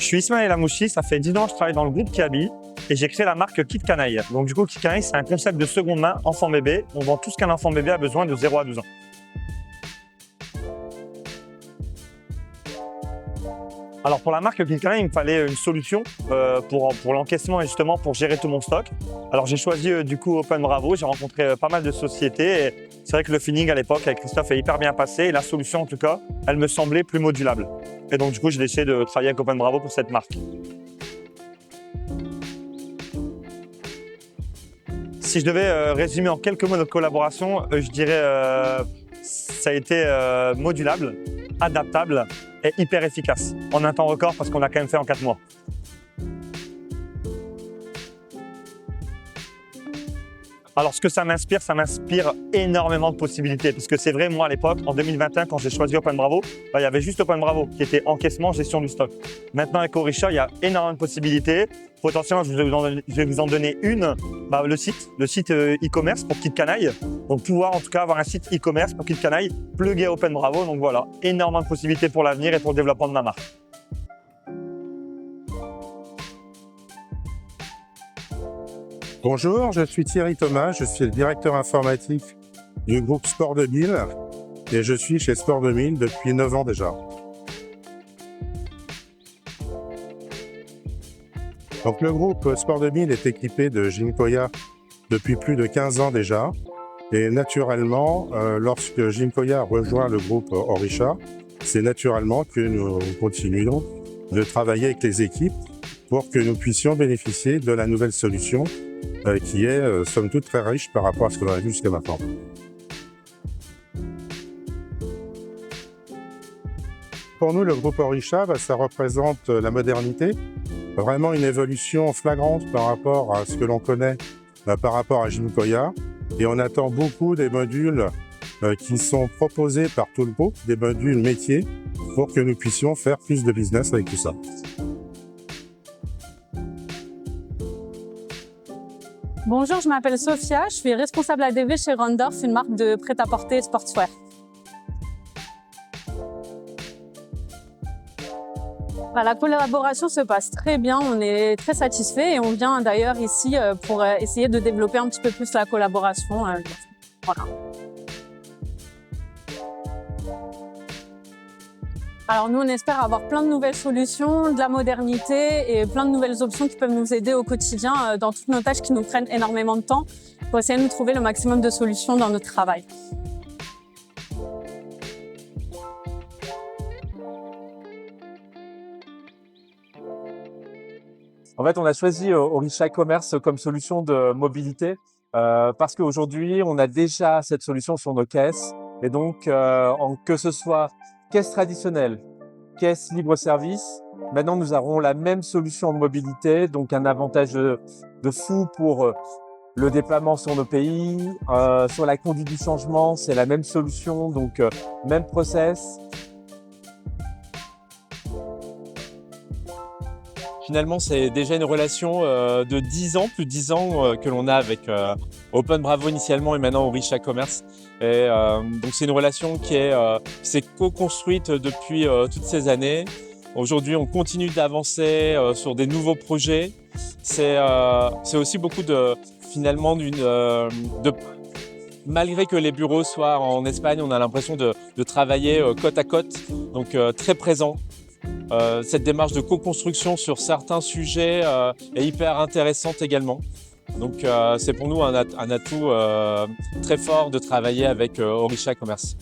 Je suis Ismaël Amouchi, ça fait 10 ans que je travaille dans le groupe Kiabi et j'ai créé la marque Kit Canaille. Donc du coup, Kit Canaille, c'est un concept de seconde main enfant bébé. On vend tout ce qu'un enfant bébé a besoin de 0 à 12 ans. Alors pour la marque Kit Canaille, il me fallait une solution pour l'encaissement et justement pour gérer tout mon stock. Alors j'ai choisi du coup Open Bravo, j'ai rencontré pas mal de sociétés et c'est vrai que le feeling à l'époque avec Christophe est hyper bien passé et la solution en tout cas, elle me semblait plus modulable. Et donc du coup, j'ai décidé de travailler avec Open Bravo pour cette marque. Si je devais résumer en quelques mots notre collaboration, je dirais ça a été modulable, adaptable et hyper efficace. En un temps record parce qu'on l'a quand même fait en 4 mois. Alors ce que ça m'inspire énormément de possibilités. Parce que c'est vrai, moi à l'époque, en 2021, quand j'ai choisi Open Bravo, il y avait juste Open Bravo qui était encaissement, gestion du stock. Maintenant avec Orisha, il y a énormément de possibilités. Potentiellement, je vais vous en donner une, le site e-commerce pour Kit Canaille. Donc pouvoir en tout cas avoir un site e-commerce pour Kit Canaille, plugué à Open Bravo. Donc voilà, énormément de possibilités pour l'avenir et pour le développement de ma marque. Bonjour, je suis Thierry Thomas, je suis le directeur informatique du groupe Sport 2000 et je suis chez Sport 2000 depuis 9 ans déjà. Donc le groupe Sport 2000 est équipé de Gymkoya depuis plus de 15 ans déjà et naturellement, lorsque Gymkoya rejoint le groupe Orisha, c'est naturellement que nous continuons de travailler avec les équipes pour que nous puissions bénéficier de la nouvelle solution qui est somme toute très riche par rapport à ce que l'on a vu jusqu'à maintenant. Pour nous, le groupe Orisha, ça représente la modernité, vraiment une évolution flagrante par rapport à ce que l'on connaît par rapport à Gymkoya. Et on attend beaucoup des modules qui sont proposés par tout le groupe, des modules métiers, pour que nous puissions faire plus de business avec tout ça. Bonjour, je m'appelle Sophia, je suis responsable ADV chez Rondorf, une marque de prêt-à-porter et sportswear. La collaboration se passe très bien, on est très satisfait et on vient d'ailleurs ici pour essayer de développer un petit peu plus la collaboration. Voilà. Alors nous, on espère avoir plein de nouvelles solutions, de la modernité et plein de nouvelles options qui peuvent nous aider au quotidien dans toutes nos tâches qui nous prennent énormément de temps pour essayer de nous trouver le maximum de solutions dans notre travail. En fait, on a choisi Orisha Commerce comme solution de mobilité parce qu'aujourd'hui, on a déjà cette solution sur nos caisses et donc que ce soit caisse traditionnelle, caisse libre-service. Maintenant, nous aurons la même solution de mobilité, donc un avantage de fou pour le déploiement sur nos pays. Sur la conduite du changement, c'est la même solution, donc même process. Finalement, c'est déjà une relation de 10 ans, plus de 10 ans que l'on a avec Open Bravo initialement et maintenant Orisha Commerce. Et donc c'est une relation qui s'est co-construite depuis toutes ces années. Aujourd'hui, on continue d'avancer sur des nouveaux projets. C'est aussi beaucoup malgré que les bureaux soient en Espagne, on a l'impression de travailler côte à côte, donc très présent. Cette démarche de co-construction sur certains sujets est hyper intéressante également. Donc c'est pour nous un atout très fort de travailler avec Orisha Commerce.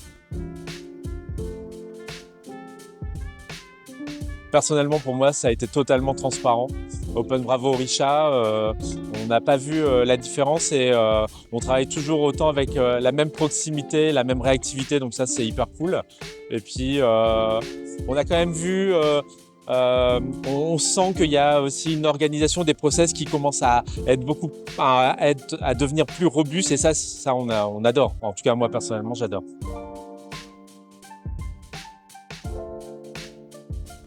Personnellement, pour moi, ça a été totalement transparent. Open Bravo Orisha, on n'a pas vu la différence et on travaille toujours autant avec la même proximité, la même réactivité, donc ça c'est hyper cool. Et puis on a quand même vu, on sent qu'il y a aussi une organisation des process qui commence à devenir plus robuste et ça on adore. En tout cas moi personnellement j'adore.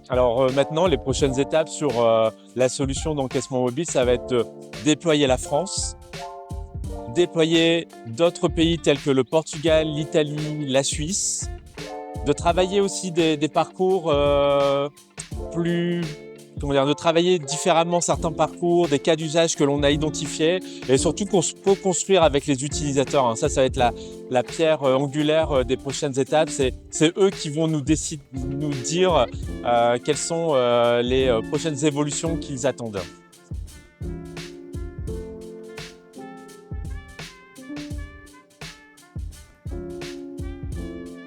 Alors maintenant, les prochaines étapes sur la solution d'encaissement mobile, ça va être de déployer la France, déployer d'autres pays tels que le Portugal, l'Italie, la Suisse, de travailler aussi des parcours plus de travailler différemment certains parcours, des cas d'usage que l'on a identifiés et surtout qu'on peut construire avec les utilisateurs. Hein. Ça va être la pierre angulaire des prochaines étapes. C'est eux qui vont nous dire quelles sont les prochaines évolutions qu'ils attendent.